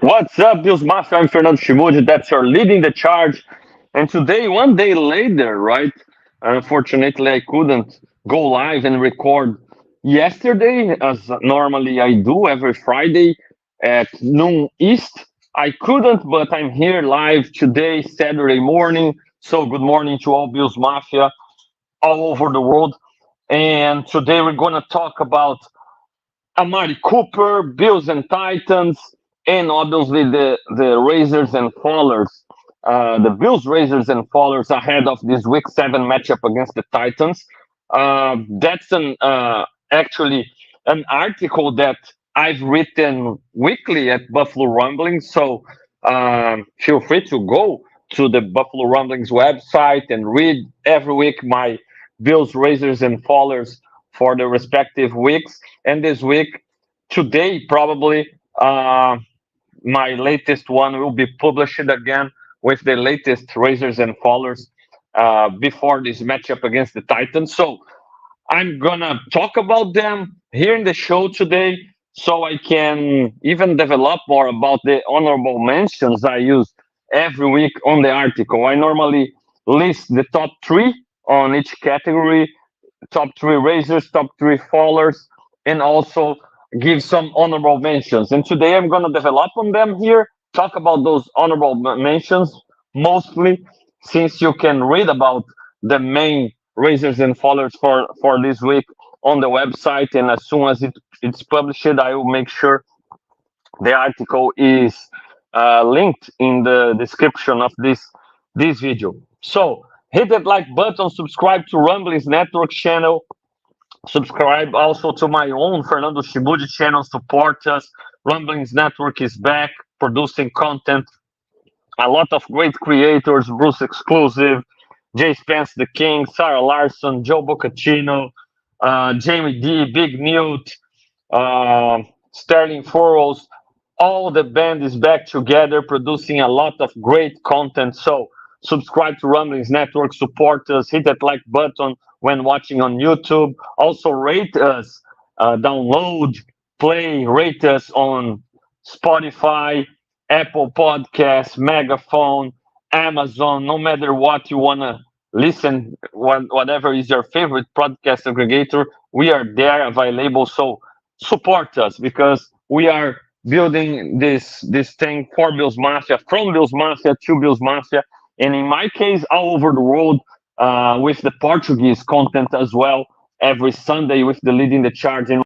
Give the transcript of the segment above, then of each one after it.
What's up, Bills Mafia? I'm Fernando Schmude. That's your leading the charge. And today, one day later, right? Unfortunately, I couldn't go live and record yesterday, as normally I do every Friday at noon East. I couldn't, but I'm here live today, Saturday morning. So, good morning to all Bills Mafia all over the world. And today, we're going to talk about Amari Cooper, Bills and Titans, and obviously the Raisers and Fallers. The Bills, Raisers, and Fallers ahead of this Week 7 matchup against the Titans. That's an actually an article that I've written weekly at Buffalo Rumblings. So feel free to go to the Buffalo Rumblings website and read every week my Bills, Raisers, and Fallers for the respective weeks. And this week, today, probably my latest one will be published again with the latest Raisers and Fallers before this matchup against the Titans. So I'm gonna talk about them here in the show today so I can even develop more about the honorable mentions I use every week on the article. I normally list the top three on each category, top three Razors, top three Fallers, and also give some honorable mentions. And today I'm going to develop on them here, talk about those honorable mentions mostly, since you can read about the main Razors and Fallers for this week on the website. And as soon as it's published, I will make sure the article is linked in the description of this video. So hit that like button, subscribe to Rumblings Network channel, subscribe also to my own Fernando Schmude channel, support us. Rumblings Network is back producing content. A lot of great creators, Bruce Exclusive, Jay Spence the King, Sarah Larson, Joe Boccacino, Jamie D, Big Newt, uh, Sterling Furrows. All the band is back together producing a lot of great content. So subscribe to Rumblings Network, support us, hit that like button when watching on YouTube. Also rate us, download, play, rate us on Spotify, Apple Podcasts, Megaphone, Amazon, no matter what you want to listen, whatever is your favorite podcast aggregator, we are there available. So support us because we are building this thing for Bills Mafia, from Bills Mafia to Bills Mafia, and in my case, all over the world with the Portuguese content as well. Every Sunday with the leading the charge in my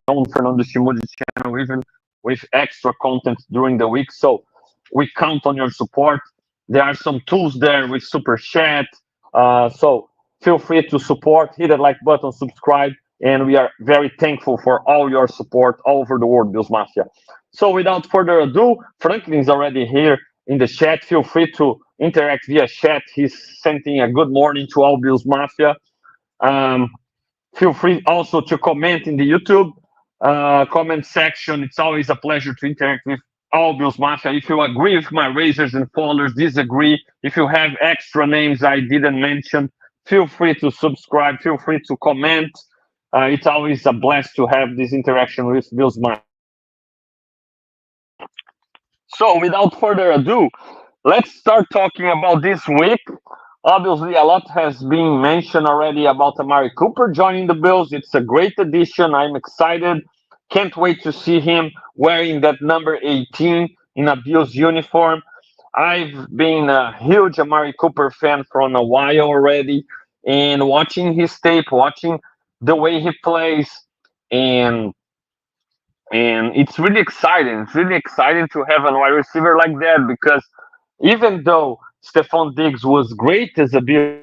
own Fernando Schmude channel, even with extra content during the week. So we count on your support. There are some tools there with Super Chat. So feel free to support, hit that like button, subscribe, and we are very thankful for all your support all over the world, Bills Mafia. So without further ado, Franklin is already here in the chat. Feel free to interact via chat. He's sending a good morning to all Bills Mafia. Um, Feel free also to comment in the YouTube comment section. It's always a pleasure to interact with all Bills Mafia. If you agree with my Razors and Fallers, disagree, if you have extra names I didn't mention, feel free to subscribe, feel free to comment. It's always a blast to have this interaction with Bills Mafia. So, without further ado, let's start talking about this week. Obviously, a lot has been mentioned already about Amari Cooper joining the Bills. It's a great addition. I'm excited. Can't wait to see him wearing that number 18 in a Bills uniform. I've been a huge Amari Cooper fan for a while already, and watching his tape, watching the way he plays, and it's really exciting. It's really exciting to have a wide receiver like that because even though Stephon Diggs was great as a Bill,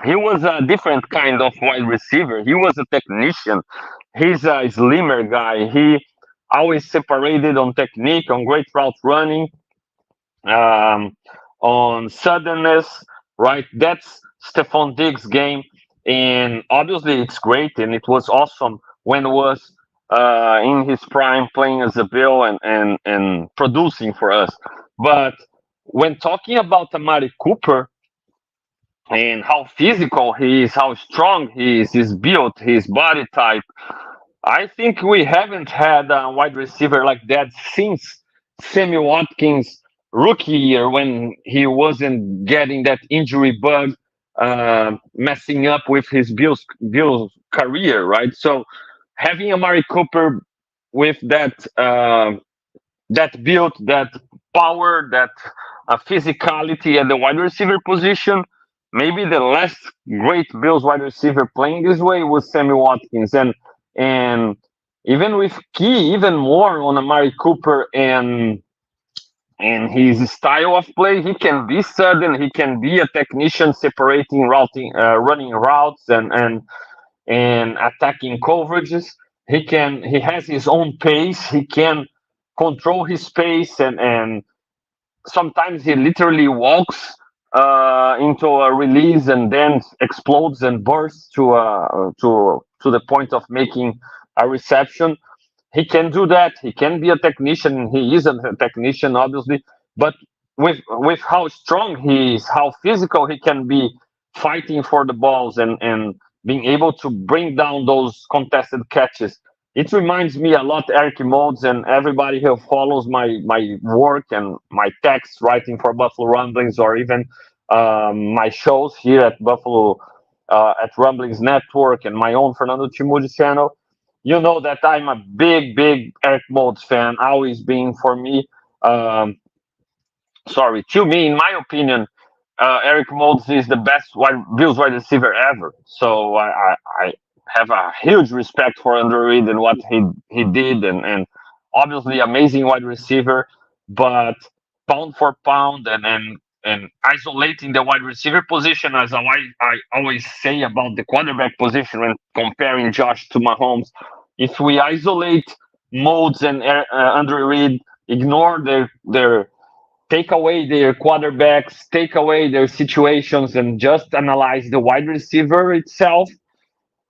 he was a different kind of wide receiver. He was a technician. He's a slimmer guy. He always separated on technique, on great route running, um, on suddenness, right? That's Stephon Diggs' game. And obviously, it's great. And it was awesome when it was in his prime playing as a Bill and producing for us. But when talking about Amari Cooper, and how physical he is, how strong he is, his build, his body type. I think we haven't had a wide receiver like that since Sammy Watkins' rookie year when he wasn't getting that injury bug, messing up with his Bills career, right? So having Amari Cooper with that build, that power, that physicality at the wide receiver position. Maybe the last great Bills wide receiver playing this way was Sammy Watkins, and even with Key, even more on Amari Cooper and his style of play, he can be sudden, he can be a technician separating routing, running routes and attacking coverages. He has his own pace. He can control his pace and sometimes he literally walks into a release and then explodes and bursts to the point of making a reception. He can do that. He can be a technician. He is a technician, obviously, but with how strong he is, how physical he can be, fighting for the balls and being able to bring down those contested catches. It reminds me a lot Eric Modes and everybody who follows my work and my text writing for Buffalo Rumblings or even my shows here at Buffalo at Rumblings Network and my own Fernando Schmude channel. You know that I'm a big Eric Modes fan, always been for me. Um, Sorry, to me, in my opinion, Eric Moulds is the best Bills wide receiver ever. So I have a huge respect for Andrew Reid and what he did, and obviously amazing wide receiver, but pound for pound and isolating the wide receiver position, as I always say about the quarterback position when comparing Josh to Mahomes. If we isolate Moulds and Andrew Reid, ignore their take away their quarterbacks, take away their situations, and just analyze the wide receiver itself,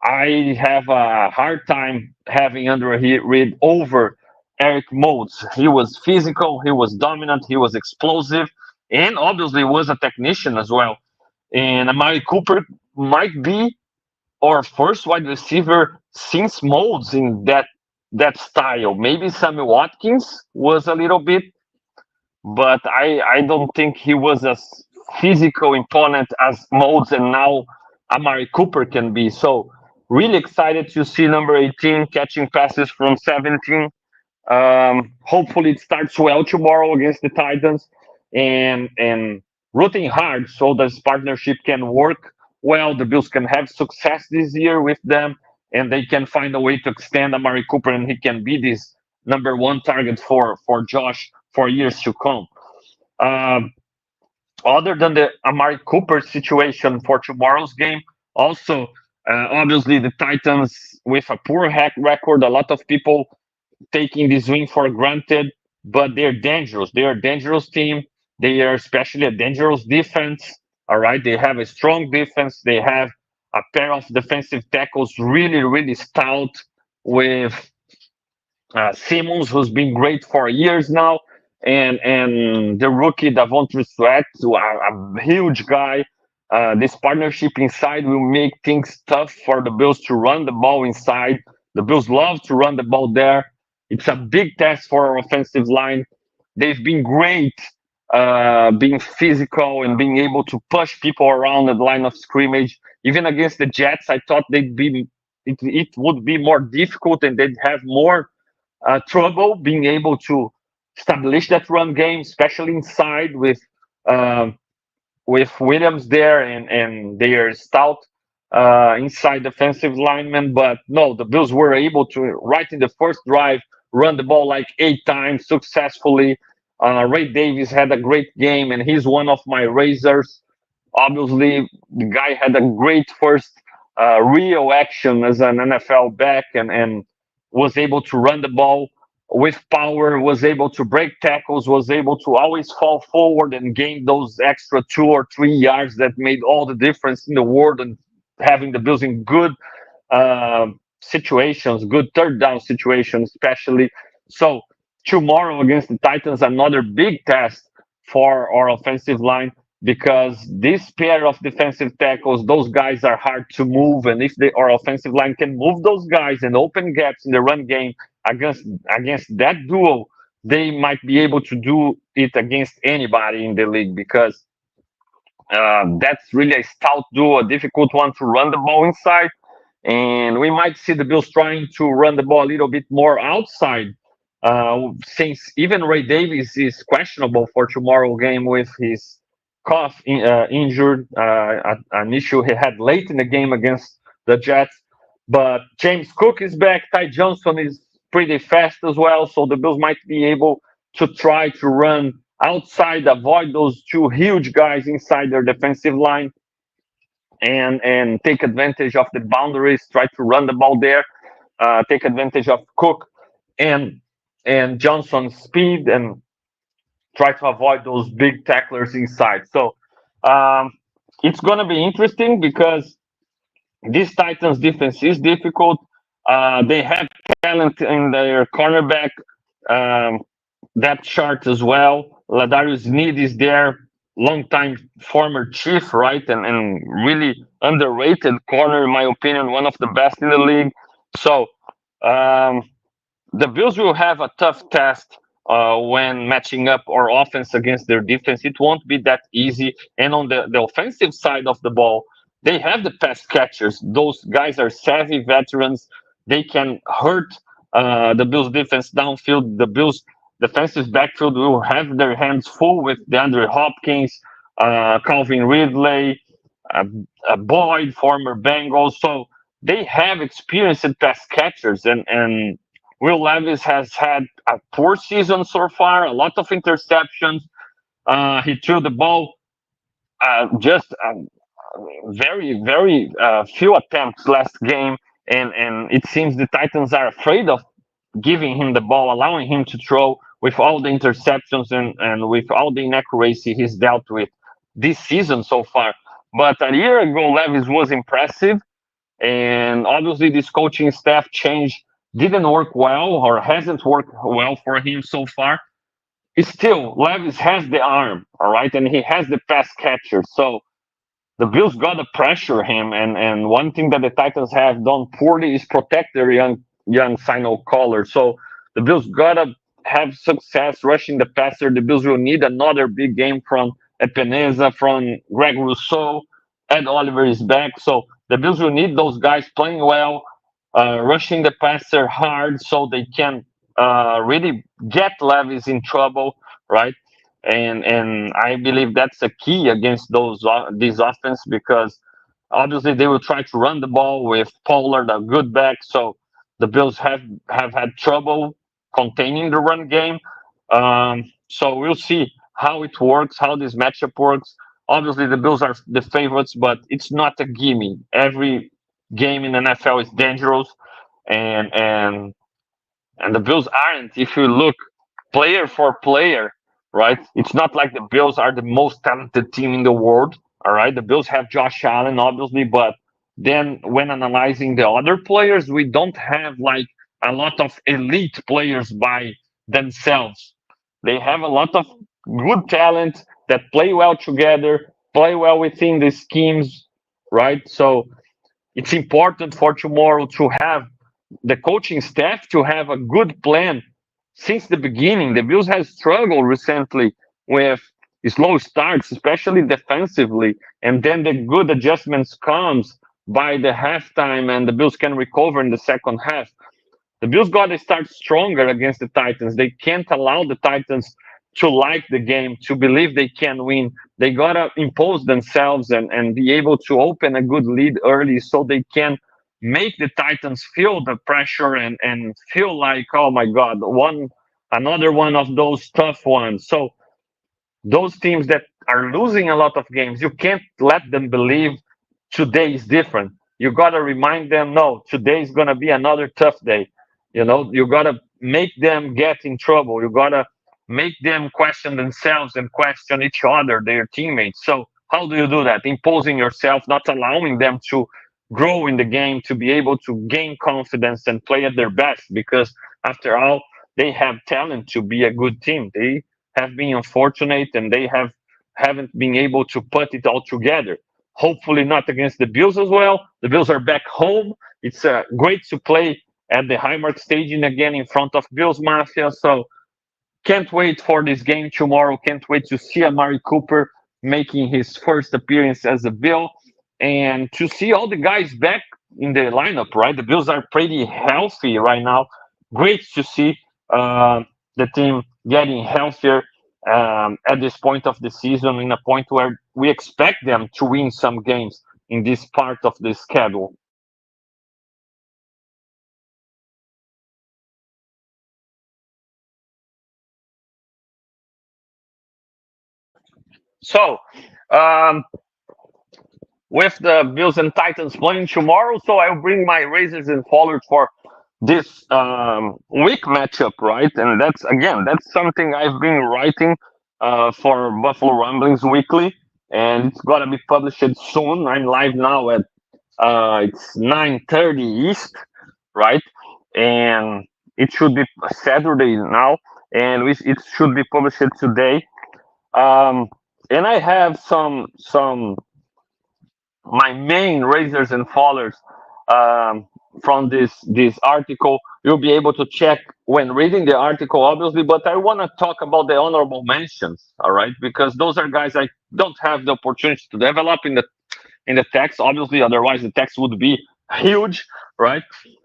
I have a hard time having Andrew Reid over Eric Moulds. He was physical, he was dominant, he was explosive, and obviously was a technician as well. And Amari Cooper might be our first wide receiver since Moulds in that style. Maybe Sammy Watkins was a little bit, but I don't think he was as physical imponent as Modes and now Amari Cooper can be. So really excited to see number 18 catching passes from 17. Hopefully it starts well tomorrow against the Titans and rooting hard so this partnership can work well. The Bills can have success this year with them and they can find a way to extend Amari Cooper and he can be this number one target for Josh for years to come. Um, Other than the Amari Cooper situation for tomorrow's game, also obviously the Titans with a poor hack record, a lot of people taking this win for granted, but they're dangerous. They are a dangerous team. They are especially a dangerous defense. All right, they have a strong defense. They have a pair of defensive tackles really stout with Simmons, who's been great for years now, and the rookie Davontre Sweat, a huge guy. This partnership inside will make things tough for the Bills to run the ball inside. The Bills love to run the ball there. It's a big test for our offensive line. They've been great being physical and being able to push people around the line of scrimmage. Even against the Jets, I thought it would be more difficult and they'd have more trouble being able to establish that run game, especially inside uh, with Williams there and their stout inside defensive linemen. But no, the Bills were able to, right in the first drive, run the ball like 8 times successfully. Ray Davis had a great game, and he's one of my razors. Obviously, the guy had a great first real action as an NFL back and was able to run the ball with power, was able to break tackles, was able to always fall forward and gain those extra 2 or 3 yards that made all the difference in the world and having the Bills in good situations, good third down situations, especially. So, tomorrow against the Titans, another big test for our offensive line. because this pair of defensive tackles, those guys are hard to move, and if our offensive line can move those guys and open gaps in the run game against that duo, they might be able to do it against anybody in the league because that's really a stout duo, a difficult one to run the ball inside. And we might see the Bills trying to run the ball a little bit more outside, since even Ray Davis is questionable for tomorrow game with his injured, an issue he had late in the game against the Jets. But James Cook is back. Ty Johnson is pretty fast as well, so the Bills might be able to try to run outside, avoid those two huge guys inside their defensive line, and take advantage of the boundaries. Try to run the ball there. Take advantage of Cook and Johnson's speed and try to avoid those big tacklers inside. So um, it's going to be interesting because this Titans defense is difficult. They have talent in their cornerback um, depth chart as well. Ladarius Need is there, longtime former Chief, right, and really underrated corner in my opinion, one of the best in the league. So um, the Bills will have a tough test when matching up our offense against their defense. It won't be that easy. And on the offensive side of the ball, they have the pass catchers. Those guys are savvy veterans. They can hurt the Bills defense downfield. The Bills defensive backfield will have their hands full with DeAndre Hopkins, Calvin Ridley, uh, Boyd, former Bengals. So they have experienced pass catchers, and Will Levis has had a poor season so far, a lot of interceptions. He threw the ball just very few attempts last game, and it seems the Titans are afraid of giving him the ball, allowing him to throw with all the interceptions and with all the inaccuracy he's dealt with this season so far. But a year ago, Levis was impressive, and obviously this coaching staff change didn't work well or hasn't worked well for him so far. Still, Levis has the arm, all right, and he has the pass catcher. So the Bills gotta pressure him, and one thing that the Titans have done poorly is protect their young signal caller. So the Bills gotta have success rushing the passer. The Bills will need another big game from Epineza, from Greg Rousseau. Ed Oliver is back, so the Bills will need those guys playing well, rushing the passer hard, so they can really get Levis in trouble, right? And I believe that's a key against these offense because obviously they will try to run the ball with Pollard, a good back. So the Bills have had trouble containing the run game. So we'll see how it works, how this matchup works. Obviously the Bills are the favorites, but it's not a gimme. Every game in the NFL is dangerous, and and the Bills aren't. If you look player for player, right? It's not like the Bills are the most talented team in the world. All right, the Bills have Josh Allen, obviously, but then when analyzing the other players, we don't have like a lot of elite players by themselves. They have a lot of good talent that play well together, play well within the schemes, right? So it's important for tomorrow to have the coaching staff to have a good plan since the beginning. The Bills have struggled recently with slow starts, especially defensively, and then the good adjustments comes by the halftime, and the Bills can recover in the second half. The Bills got to start stronger against the Titans. They can't allow the Titans to like the game, to believe they can win. They got to impose themselves and be able to open a good lead early so they can make the Titans feel the pressure and feel like, oh my God, another one of those tough ones. So those teams that are losing a lot of games, you can't let them believe today is different. You got to remind them, no, today is going to be another tough day. You got to make them get in trouble. You got to make them question themselves and question each other, their teammates. So, how do you do that? Imposing yourself, not allowing them to grow in the game, to be able to gain confidence and play at their best. Because, after all, they have talent to be a good team. They have been unfortunate and they have haven't been able to put it all together. Hopefully not against the Bills as well. The Bills are back home. It's great to play at the Highmark Stadium again in front of Bills Mafia. So can't wait for this game tomorrow. Can't wait to see Amari Cooper making his first appearance as a Bill and to see all the guys back in the lineup, right? The Bills are pretty healthy right now. Great to see the team getting healthier at this point of the season, in a point where we expect them to win some games in this part of the schedule. So, um, with the Bills and Titans playing tomorrow, so I'll bring my razors and fallers for this week matchup, right? And that's again, that's something I've been writing for Buffalo Rumblings Weekly, and it's gonna be published soon. I'm live now at it's 9:30 East, right? And it should be Saturday now, and it should be published today. Um, and I have some my main razors and fallers um, from this article. You'll be able to check when reading the article, obviously. But I want to talk about the honorable mentions, all right? Because those are guys I don't have the opportunity to develop in the text, obviously. Otherwise, the text would be huge, right?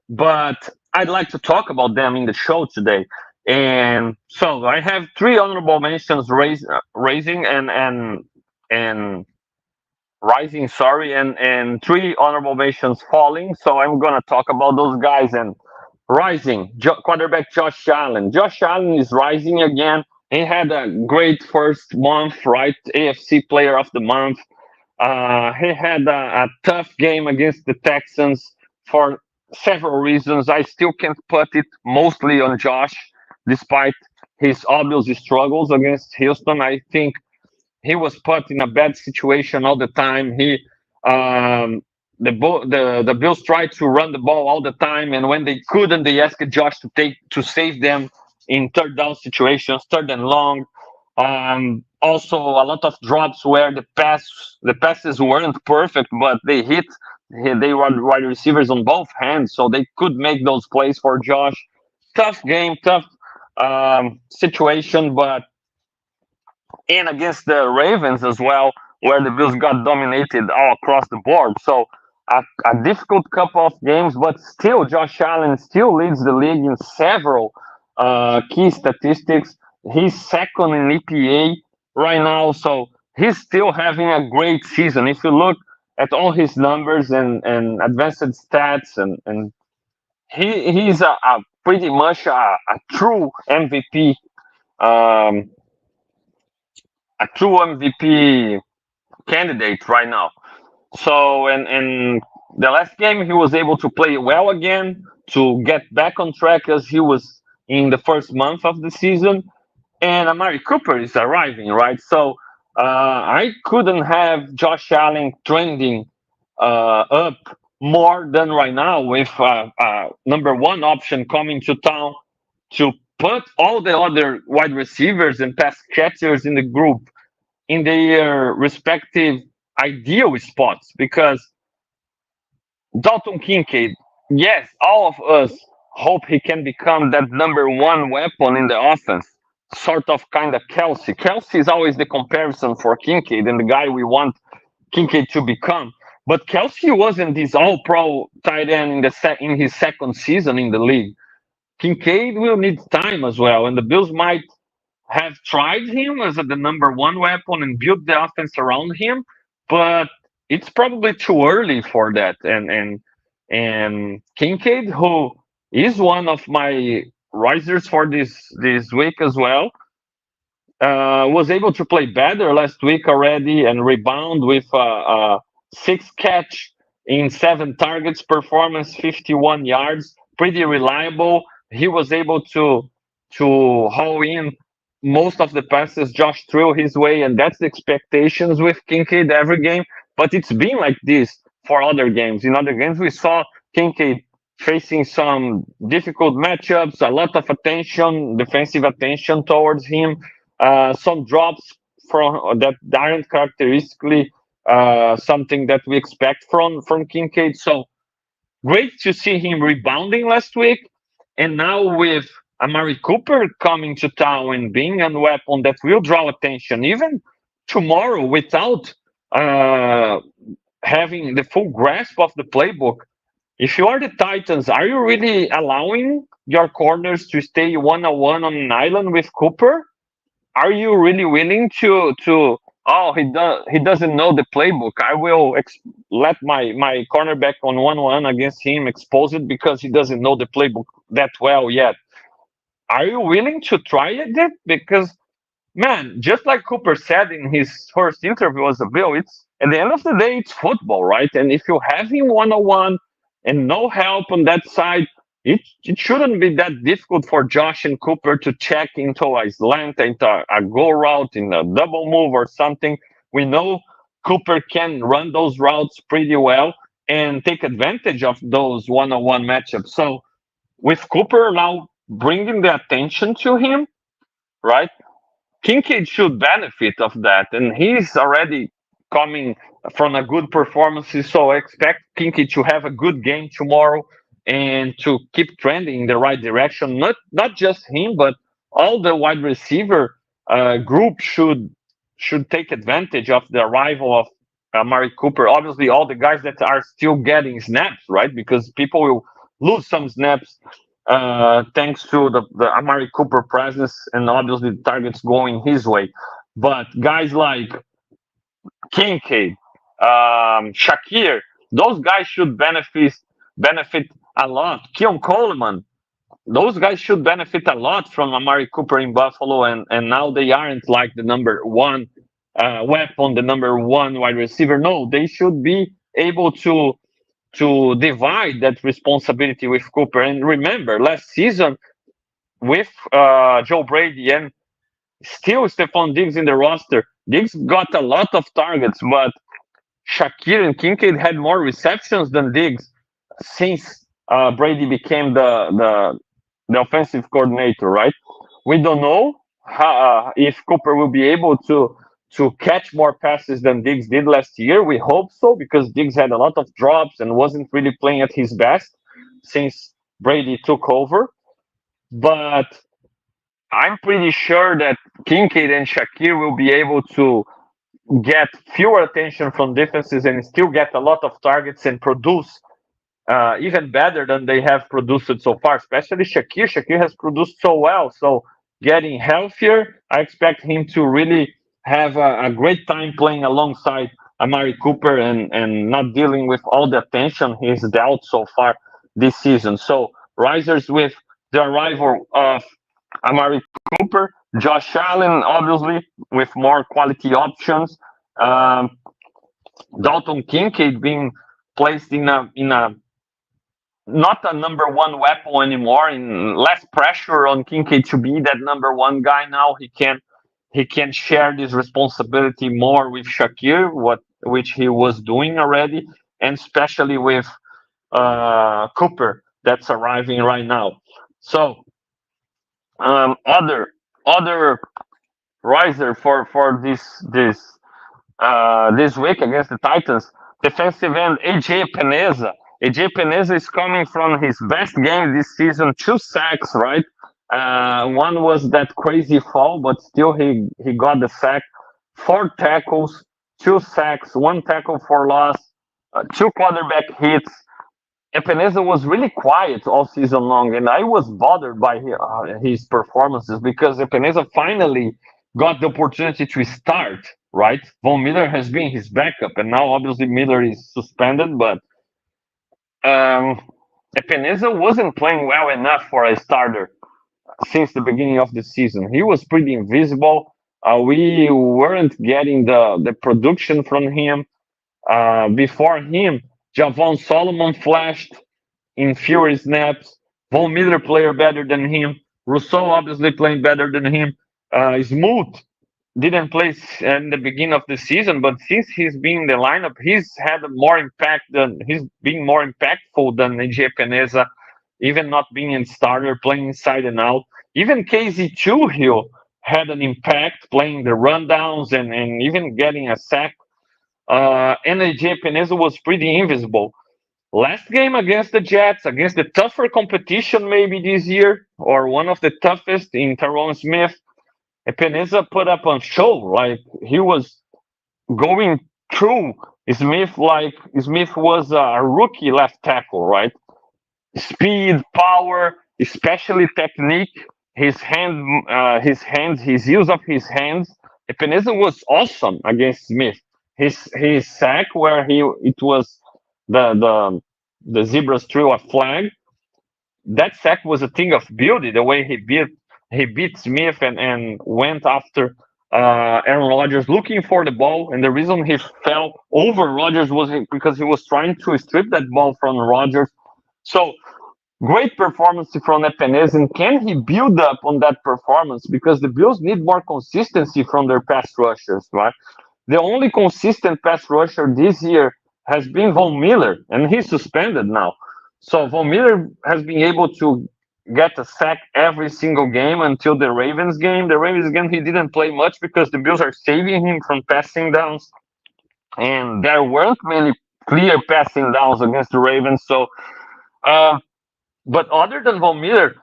But I'd like to talk about them in the show today. And so I have three honorable mentions raising and rising, sorry, and three honorable mentions falling. So I'm gonna talk about those guys. And rising, quarterback Josh Allen. Josh Allen is rising again. He had a great first month, right? AFC Player of the Month. He had a tough game against the Texans for several reasons. I still can't put it mostly on Josh, despite his obvious struggles against Houston. I think he was put in a bad situation all the time. The Bills tried to run the ball all the time, and when they couldn't, they asked Josh to save them in third down situations, third and long. Also, a lot of drops where the passes weren't perfect, but they hit. They were wide receivers on both hands, so they could make those plays for Josh. Tough game, tough situation, but and against the Ravens as well, where the Bills got dominated all across the board. So a difficult couple of games, but still, Josh Allen still leads the league in several key statistics. He's second in EPA right now, so he's still having a great season. If you look at all his numbers and advanced stats, and he's a pretty much a true MVP. Um, a true MVP candidate right now. So and the last game he was able to play well again to get back on track as he was in the first month of the season. And Amari Cooper is arriving, right? So I couldn't have Josh Allen trending up more than right now with number one option coming to town to put all the other wide receivers and pass catchers in the group in their respective ideal spots because Dalton Kincaid, yes, all of us hope he can become that number one weapon in the offense, sort of kind of Kelsey. Kelsey is always the comparison for Kincaid and the guy we want Kincaid to become. But Kelsey wasn't this all-pro tight end in his second season in the league. Kincaid will need time as well, and the Bills might have tried him as the number one weapon and built the offense around him, but it's probably too early for that. And Kincaid, who is one of my risers for this week as well, was able to play better last week already and rebound with six catch in seven targets performance, 51 yards, pretty reliable. He was able to haul in most of the passes Josh threw his way, and that's the expectations with Kincaid every game. But it's been like this for other games. In other games, we saw Kincaid facing some difficult matchups, a lot of attention, defensive attention towards him, some drops that aren't characteristically something that we expect from Kincaid. So great to see him rebounding last week, and now with Amari Cooper coming to town and being a weapon that will draw attention, even tomorrow without uh, having the full grasp of the playbook. If you are the Titans, are you really allowing your corners to stay one-on-one on an island with Cooper? Are you really willing to oh he doesn't know the playbook, I will let my cornerback on 1-1 against him expose it because he doesn't know the playbook that well yet? Are you willing to try it? Because man, just like Cooper said in his first interview as a Bill, it's at the end of the day, it's football, right? And if you have him 1-on-1 and no help on that side, it shouldn't be that difficult for Josh and Cooper to check into a slant, into a go route, in a double move or something. We know Cooper can run those routes pretty well and take advantage of those 1-on-1 matchups. So with Cooper now bringing the attention to him, right? Kincaid should benefit of that, and he's already coming from a good performance. So I expect Kincaid to have a good game tomorrow and to keep trending in the right direction. Not just him, but all the wide receiver group should take advantage of the arrival of Amari Cooper. Obviously, all the guys that are still getting snaps, right? Because people will lose some snaps thanks to the Amari Cooper presence and obviously the targets going his way. But guys like Kincaid, Shakir, those guys should benefit a lot. Keon Coleman, those guys should benefit a lot from Amari Cooper in Buffalo, and now they aren't like the number one weapon, the number one wide receiver. No, they should be able to divide that responsibility with Cooper. And remember, last season with Joe Brady and still Stephon Diggs in the roster, Diggs got a lot of targets, but Shakir and Kincaid had more receptions than Diggs since Brady became the offensive coordinator, right? We don't know if Cooper will be able to catch more passes than Diggs did last year. We hope so because Diggs had a lot of drops and wasn't really playing at his best since Brady took over. But I'm pretty sure that Kincaid and Shakir will be able to get fewer attention from defenses and still get a lot of targets and produce even better than they have produced so far, especially Shakir. Shakir has produced so well. So getting healthier, I expect him to really have a great time playing alongside Amari Cooper and not dealing with all the attention he's dealt so far this season. So risers with the arrival of Amari Cooper, Josh Allen, obviously with more quality options. Um, Dalton Kincaid being placed in a not a number one weapon anymore, and less pressure on Kincaid to be that number one guy. Now he can share this responsibility more with Shakir, which he was doing already, and especially with Cooper that's arriving right now. So other riser for this week against the Titans. Defensive end AJ Peneza. AJ Peneza is coming from his best game this season, 2 sacks, right? One was that crazy fall, but still he got the sack. 4 tackles, 2 sacks, 1 tackle for loss, 2 quarterback hits. Epeneza was really quiet all season long, and I was bothered by his performances because Epeneza finally got the opportunity to start. Right, Von Miller has been his backup, and now obviously Miller is suspended. But um, Epeneza wasn't playing well enough for a starter since the beginning of the season. He was pretty invisible. We weren't getting the production from him. Before him, Javon Solomon flashed in fewer snaps. Von Miller player better than him. Rousseau obviously playing better than him. Smoot didn't play in the beginning of the season, but since he's been in the lineup, he's been more impactful than AJ Peneza, even not being in starter, playing inside and out. Even Casey Chuhill had an impact, playing the rundowns and even getting a sack. And AJ Peneza was pretty invisible. Last game against the Jets, against the tougher competition maybe this year, or one of the toughest in Tyrone Smith, Peneza put up on show. Like he was going through Smith like Smith was a rookie left tackle, right? Speed, power, especially technique. His use of his hands. Ebenezer was awesome against Smith. His sack where it was the the zebras threw a flag. That sack was a thing of beauty. The way he beat Smith and went after Aaron Rodgers looking for the ball, and the reason he fell over Rodgers was because he was trying to strip that ball from Rodgers. So great performance from Epenez, and can he build up on that performance? Because the Bills need more consistency from their pass rushers, right? The only consistent pass rusher this year has been Von Miller, and he's suspended now. So Von Miller has been able to get a sack every single game until the Ravens game. The Ravens game he didn't play much because the Bills are saving him from passing downs, and there weren't many clear passing downs against the Ravens. So, uh, but other than Von Miller,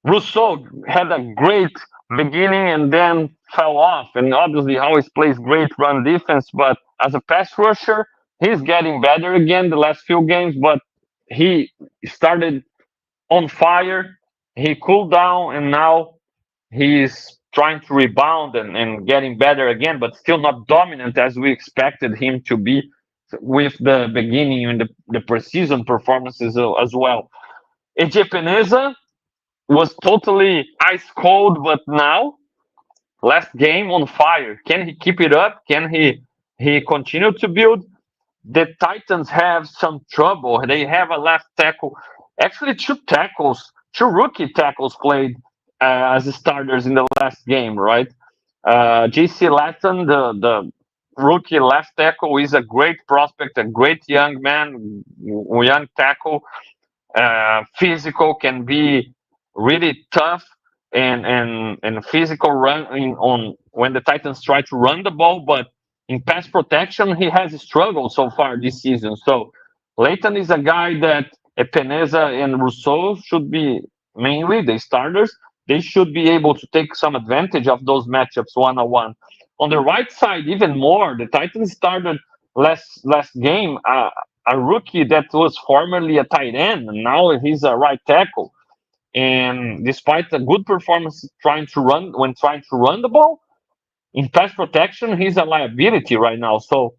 Rousseau had a great beginning and then fell off, and obviously always plays great run defense. But as a pass rusher, he's getting better again the last few games. But he started on fire. He cooled down, and now he's trying to rebound and getting better again, but still not dominant as we expected him to be with the beginning and the preseason performances as well. AJ Peneza was totally ice cold, but now last game on fire. Can he keep it up? Can he continue to build? The Titans have some trouble. They have a left tackle, actually two rookie tackles played as starters in the last game, right? JC Latin, the rookie left tackle, is a great prospect, a great young man, young tackle, physical, can be really tough and physical run on when the Titans try to run the ball, but in pass protection he has struggled so far this season. So Leighton is a guy that Peneza and Rousseau should be mainly the starters. They should be able to take some advantage of those matchups one on one. On the right side, even more, the Titans started last game. A rookie that was formerly a tight end, and now he's a right tackle. And despite a good performance trying to run the ball, in pass protection, he's a liability right now. So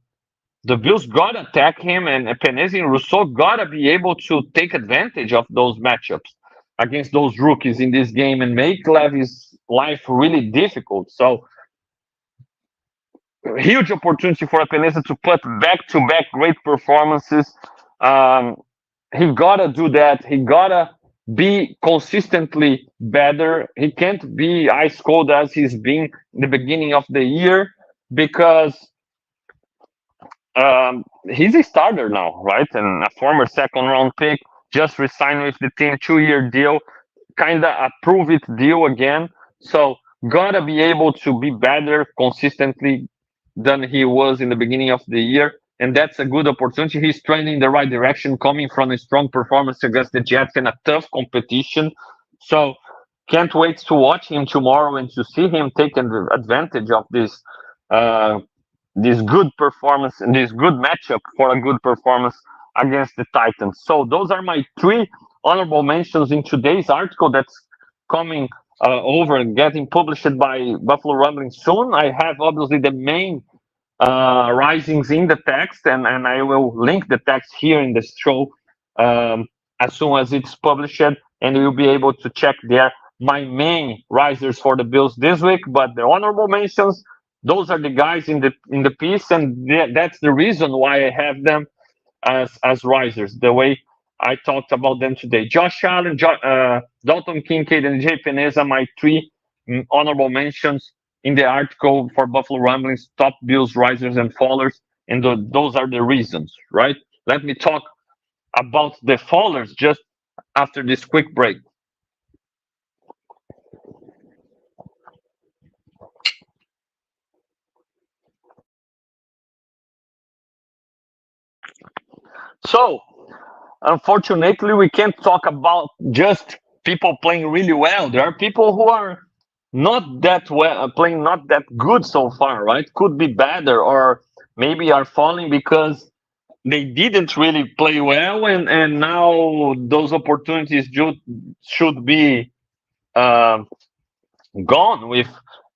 the Bills gotta attack him, and Penezi and Rousseau gotta be able to take advantage of those matchups against those rookies in this game and make Levy's life really difficult. So huge opportunity for Peneza to put back-to-back great performances. Um, he gotta do that. He gotta be consistently better. He can't be ice cold as he's been in the beginning of the year because he's a starter now, right? And a former second round pick just resigned with the team, 2 year deal, kind of a prove it deal again. So gotta be able to be better consistently than he was in the beginning of the year. And that's a good opportunity. He's trending in the right direction, coming from a strong performance against the Jets in a tough competition. So can't wait to watch him tomorrow and to see him taking advantage of uh, this good performance and this good matchup for a good performance against the Titans. So those are my three honorable mentions in today's article that's coming over and getting published by Buffalo Rumblings soon. I have obviously the main risings in the text, and I will link the text here in the show as soon as it's published, and you'll be able to check there my main risers for the Bills this week. But the honorable mentions, those are the guys in the piece, and that's the reason why I have them as risers. The way I talked about them today: Josh Allen, Dalton Kincaid, and Jay Peneza, my three honorable mentions in the article for Buffalo Rumblings, top Bills risers and fallers, and those are the reasons, right? Let me talk about the fallers just after this quick break. So, unfortunately, we can't talk about just people playing really well. There are people who are not that well, playing not that good so far, right? Could be better, or maybe are falling because they didn't really play well, and now those opportunities should be uh, gone with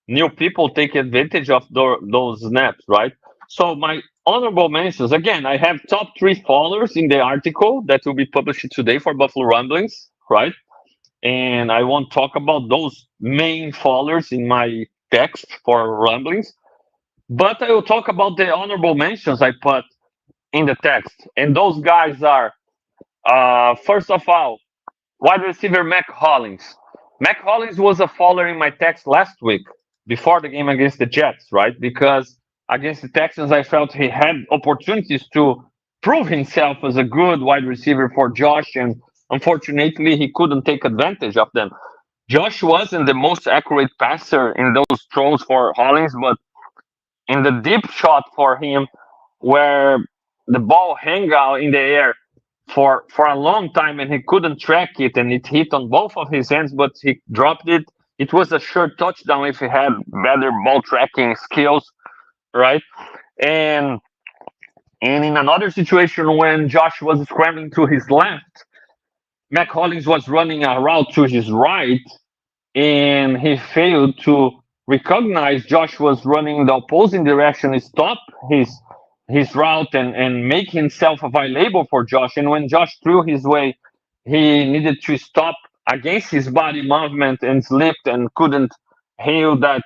new people take advantage of those snaps, right? So my honorable mentions again, I have top three followers in the article that will be published today for Buffalo Rumblings, right? And I won't talk about those main followers in my text for Rumblings, but I will talk about the honorable mentions I put in the text. And those guys are, first of all, wide receiver Mac Hollins. Mac Hollins was a follower in my text last week before the game against the Jets, right? Because against the Texans, I felt he had opportunities to prove himself as a good wide receiver for Josh, and unfortunately, he couldn't take advantage of them. Josh wasn't the most accurate passer in those throws for Hollins, but in the deep shot for him, where the ball hang out in the air for a long time and he couldn't track it and it hit on both of his hands, but he dropped it. It was a sure touchdown if he had better ball tracking skills, right? And and in another situation when Josh was scrambling to his left, Mac Hollins was running a route to his right, and he failed to recognize Josh was running in the opposing direction, stop his route and make himself available for Josh. And when Josh threw his way, he needed to stop against his body movement and slipped and couldn't hail that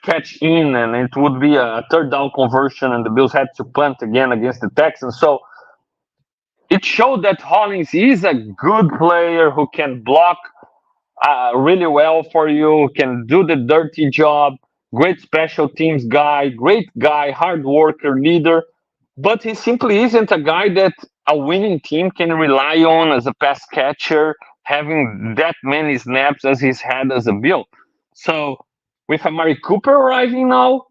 catch in, and it would be a third down conversion, and the Bills had to punt again against the Texans. So it showed that Hollins is a good player who can block really well for you, can do the dirty job, great special teams guy, great guy, hard worker, leader, but he simply isn't a guy that a winning team can rely on as a pass catcher, having that many snaps as he's had as a Bill. So with Amari Cooper arriving now,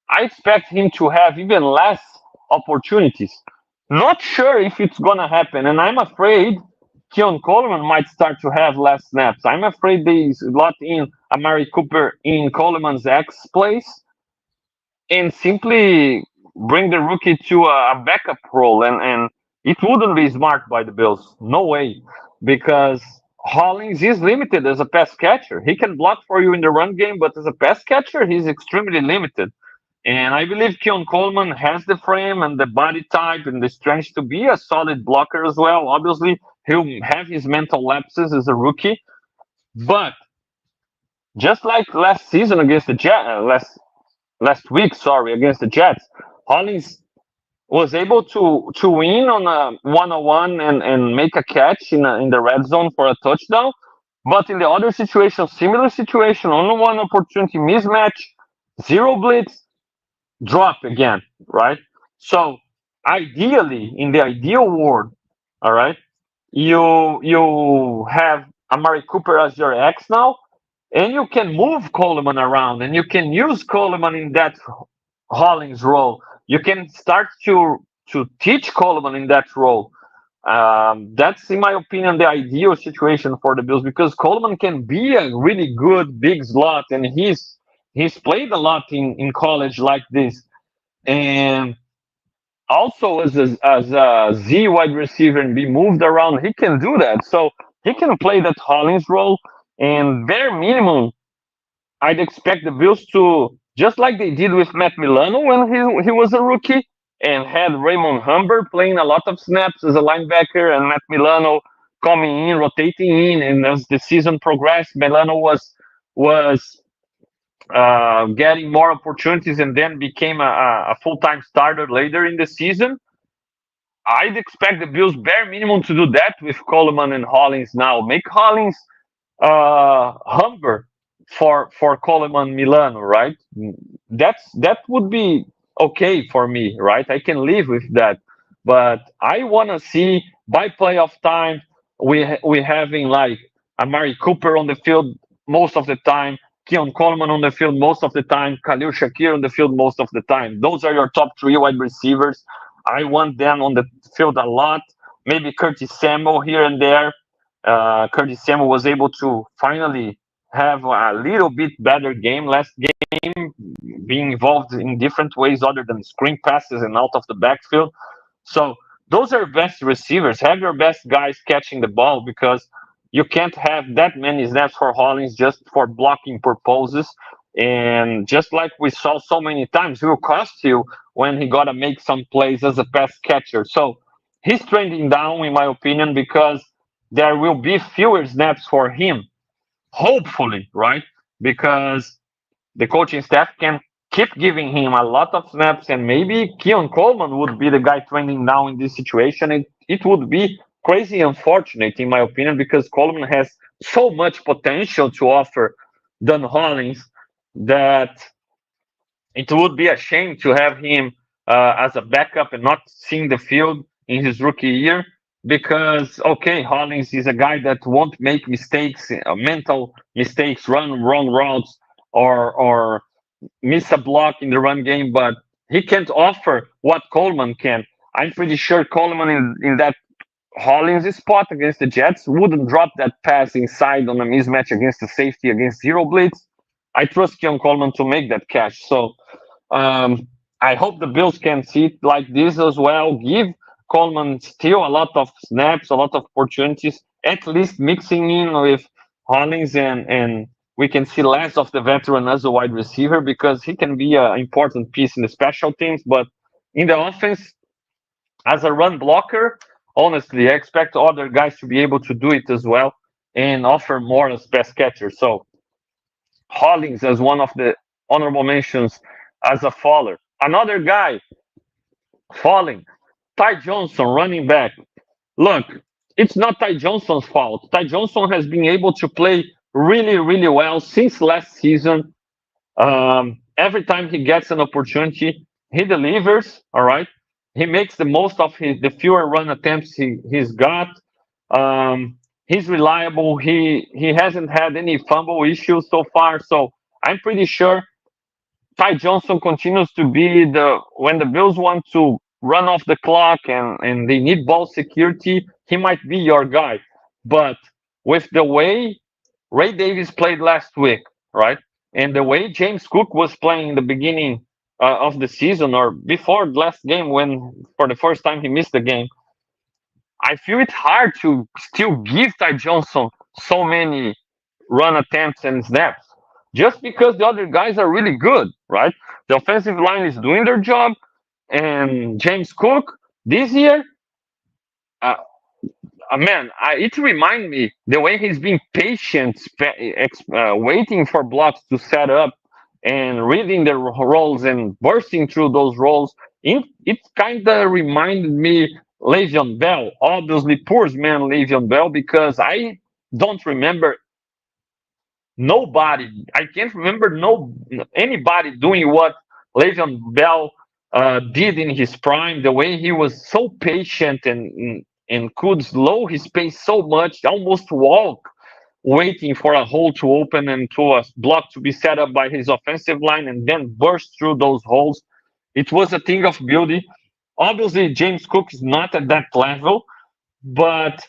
I expect him to have even less opportunities. Not sure if it's gonna happen, and I'm afraid Keon Coleman might start to have less snaps. I'm afraid they slot in Amari Cooper in Coleman's X place and simply bring the rookie to a backup role, and it wouldn't be smart by the Bills. No way, because Hollins is limited as a pass catcher. He can block for you in the run game, but as a pass catcher, he's extremely limited. And I believe Keon Coleman has the frame and the body type and the strength to be a solid blocker as well. Obviously, he'll have his mental lapses as a rookie, but just like last season against the Jets, last week, sorry, against the Jets, Hollins was able to win on a one-on-one and make a catch in the red zone for a touchdown. But in the other situation, similar situation, only one opportunity mismatch, zero blitz, drop again, right? So ideally, in the ideal world, all right, you have Amari Cooper as your X now, and you can move Coleman around, and you can use Coleman in that Hollins role. You can start to teach Coleman in that role. That's, in my opinion, the ideal situation for the Bills because Coleman can be a really good big slot, and he's played a lot in college like this, and also as a Z wide receiver and be moved around, he can do that. So he can play that Hollins role, and bare minimum, I'd expect the Bills to, just like they did with Matt Milano when he was a rookie and had Raymond Humber playing a lot of snaps as a linebacker and Matt Milano coming in, rotating in, and as the season progressed, Milano was getting more opportunities and then became a full time starter later in the season. I'd expect the Bills bare minimum to do that with Coleman and Hollins now. Make Hollins Humber for Coleman Milano, right? That would be okay for me, right? I can live with that, but I want to see by playoff time we having like Amari Cooper on the field most of the time, Keon Coleman on the field most of the time, Khalil Shakir on the field most of the time. Those are your top three wide receivers. I want them on the field a lot. Maybe Curtis Samuel here and there. Curtis Samuel was able to finally have a little bit better game last game, being involved in different ways other than screen passes and out of the backfield. So those are best receivers. Have your best guys catching the ball because you can't have that many snaps for Hollins just for blocking purposes. And just like we saw so many times, it will cost you when he got to make some plays as a pass catcher. So he's trending down, in my opinion, because there will be fewer snaps for him, hopefully, right? Because the coaching staff can keep giving him a lot of snaps, and maybe Keon Coleman would be the guy trending down in this situation. It would be crazy unfortunate, in my opinion, because Coleman has so much potential to offer Don Hollins that it would be a shame to have him as a backup and not seeing the field in his rookie year. Because okay, Hollins is a guy that won't make mistakes, mental mistakes, run wrong routes, or miss a block in the run game, but he can't offer what Coleman can. I'm pretty sure Coleman in that Hollins' spot against the Jets wouldn't drop that pass inside on a mismatch against the safety against zero blitz. I trust Keon Coleman to make that catch. So um, I hope the Bills can see it like this as well. Give Coleman still a lot of snaps, a lot of opportunities, at least mixing in with Hollins, and we can see less of the veteran as a wide receiver because he can be an important piece in the special teams. But in the offense, as a run blocker, honestly, I expect other guys to be able to do it as well and offer more as pass catcher. So Hollins as one of the honorable mentions as a faller. Another guy falling, Ty Johnson, running back. Look, it's not Ty Johnson's fault. Ty Johnson has been able to play really, really well since last season. Every time he gets an opportunity, he delivers. All right, he makes the most of the fewer run attempts he's got. He's reliable. He hasn't had any fumble issues so far. So I'm pretty sure Ty Johnson continues to be the when the Bills want to run off the clock and they need ball security, he might be your guy. But with the way Ray Davis played last week, right? And the way James Cook was playing in the beginning of the season or before last game when for the first time he missed the game, I feel it's hard to still give Ty Johnson so many run attempts and snaps just because the other guys are really good, right? The offensive line is doing their job, and James Cook this year, uh, man, it reminds me the way he's being patient, waiting for blocks to set up and reading the roles and bursting through those roles. It kind of reminded me Le'Veon Bell, obviously poor man Le'Veon Bell, because I don't remember nobody. I can't remember no anybody doing what Le'Veon Bell did in his prime. The way he was so patient and could slow his pace so much, almost walk, waiting for a hole to open and to a block to be set up by his offensive line, and then burst through those holes. It was a thing of beauty. Obviously, James Cook is not at that level, but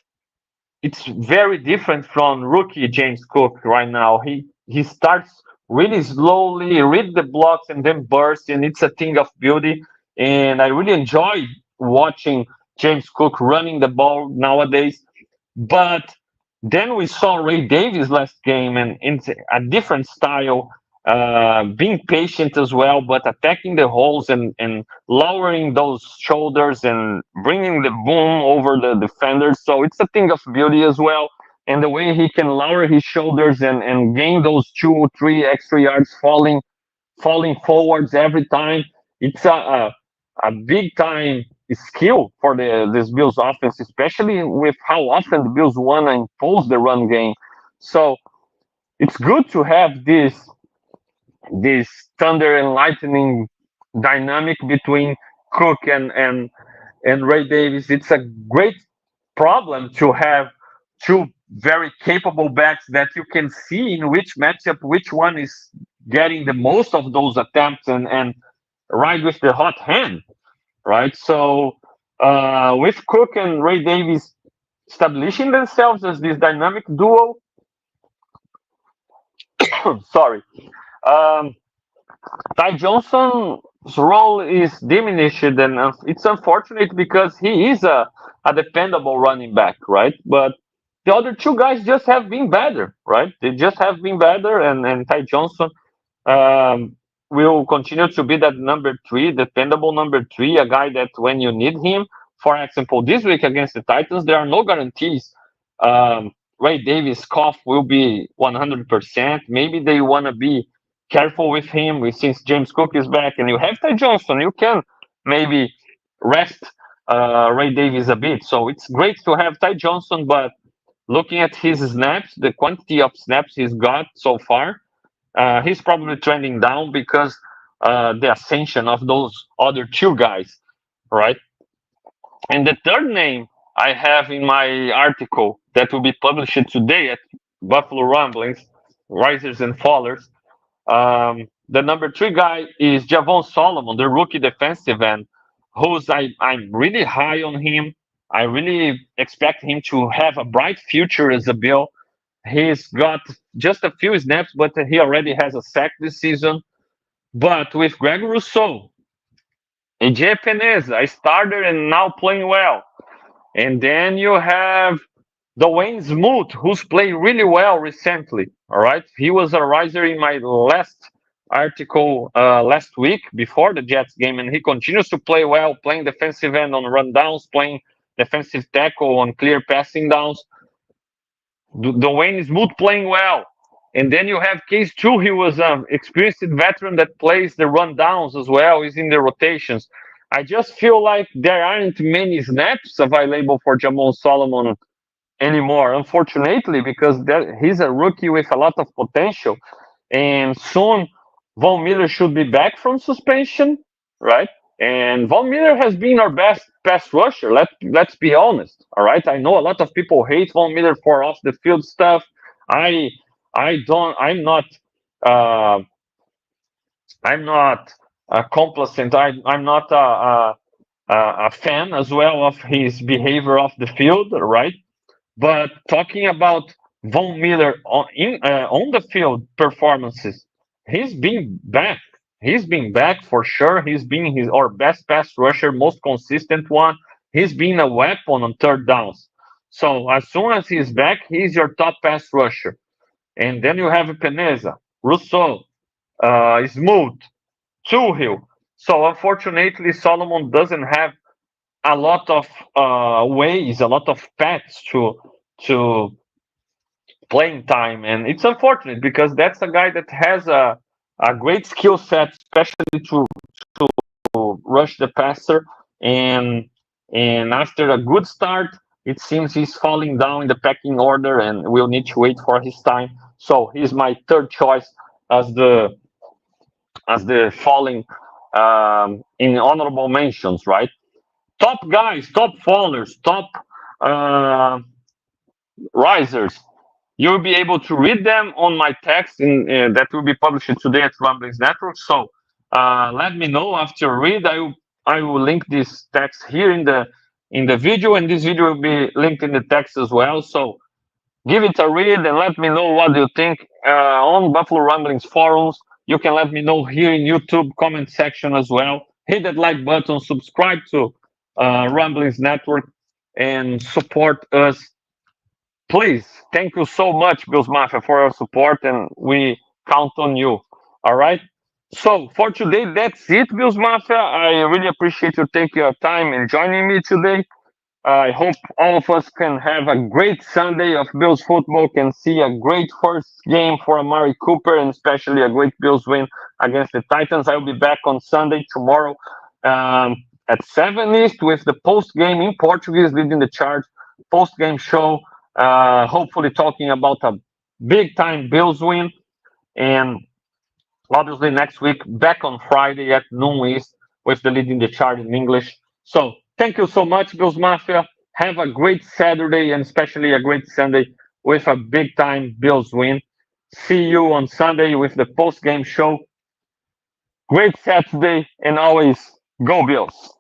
it's very different from rookie James Cook right now. He starts really slowly, read the blocks, and then burst, and it's a thing of beauty. And I really enjoy watching James Cook running the ball nowadays. But then we saw Ray Davis last game, and it's a different style, being patient as well, but attacking the holes and lowering those shoulders and bringing the boom over the defenders. So it's a thing of beauty as well. And the way he can lower his shoulders and gain those 2 or 3 extra yards falling forwards every time. It's a big time skill for this Bills offense, especially with how often the Bills want to impose the run game. So it's good to have this thunder and lightning dynamic between Cook and Ray Davis. It's a great problem to have two very capable backs that you can see in which matchup which one is getting the most of those attempts and ride with the hot hand, right? So with Cook and Ray Davis establishing themselves as this dynamic duo, sorry, um, Ty Johnson's role is diminished, and it's unfortunate because he is a dependable running back, right? But the other two guys just have been better, right? They just have been better, and Ty Johnson um, will continue to be that number three, dependable number three, a guy that when you need him, for example, this week against the Titans, there are no guarantees. Ray Davis' cough will be 100%. Maybe they want to be careful with him since James Cook is back and you have Ty Johnson. You can maybe rest Ray Davis a bit. So it's great to have Ty Johnson, but looking at his snaps, the quantity of snaps he's got so far, he's probably trending down because the ascension of those other two guys, right? And the third name I have in my article that will be published today at Buffalo Rumblings, Risers and Fallers. The number three guy is Javon Solomon, the rookie defensive end, I'm really high on him. I really expect him to have a bright future as a Bill. He's got just a few snaps, but he already has a sack this season. But with Greg Rousseau, AJ Peneza, a starter and now playing well. And then you have Dwayne Smoot, who's played really well recently. All right. He was a riser in my last article last week before the Jets game, and he continues to play well, playing defensive end on rundowns, playing defensive tackle on clear passing downs. Dwayne Smoot playing well. And then you have Case 2. He was an experienced veteran that plays the rundowns as well. He's in the rotations. I just feel like there aren't many snaps available for Jamon Solomon anymore, unfortunately, because he's a rookie with a lot of potential. And soon, Von Miller should be back from suspension, right? And Von Miller has been our best pass rusher. Let's be honest, all right. I know a lot of people hate Von Miller for off the field stuff. I I don't. Uh, I'm not complacent. I'm not a fan as well of his behavior off the field, right? But talking about Von Miller on the field performances, he's been back. He's been back for sure. He's been our best pass rusher, most consistent one. He's been a weapon on third downs. So as soon as he's back, he's your top pass rusher. And then you have Peneza, Rousseau, Smooth, Tuhill. So unfortunately, Solomon doesn't have a lot of ways, a lot of paths to playing time, and it's unfortunate because that's a guy that has a great skill set, especially to rush the passer. And after a good start, it seems he's falling down in the pecking order, and we'll need to wait for his time. So he's my third choice as the falling in honorable mentions, right? Top guys, top fallers, top uh, risers. You'll be able to read them on my text that will be published today at Rumblings Network. So let me know after you read. I will link this text here in the video, and this video will be linked in the text as well. So give it a read and let me know what you think on Buffalo Rumblings forums. You can let me know here in YouTube comment section as well. Hit that like button, subscribe to Rumblings Network, and support us. Please, thank you so much, Bills Mafia, for your support, and we count on you. All right. So for today, that's it, Bills Mafia. I really appreciate you taking your time and joining me today. I hope all of us can have a great Sunday of Bills football, can see a great first game for Amari Cooper, and especially a great Bills win against the Titans. I'll be back on Sunday, tomorrow, at 7 East with the post game in Portuguese leading the charge, post game show, hopefully talking about a big time Bills win. And obviously next week, back on Friday at noon East with the leading the chart in English. So thank you so much, Bills Mafia. Have a great Saturday and especially a great Sunday with a big time Bills win. See you on Sunday with the post game show. Great Saturday and always go Bills.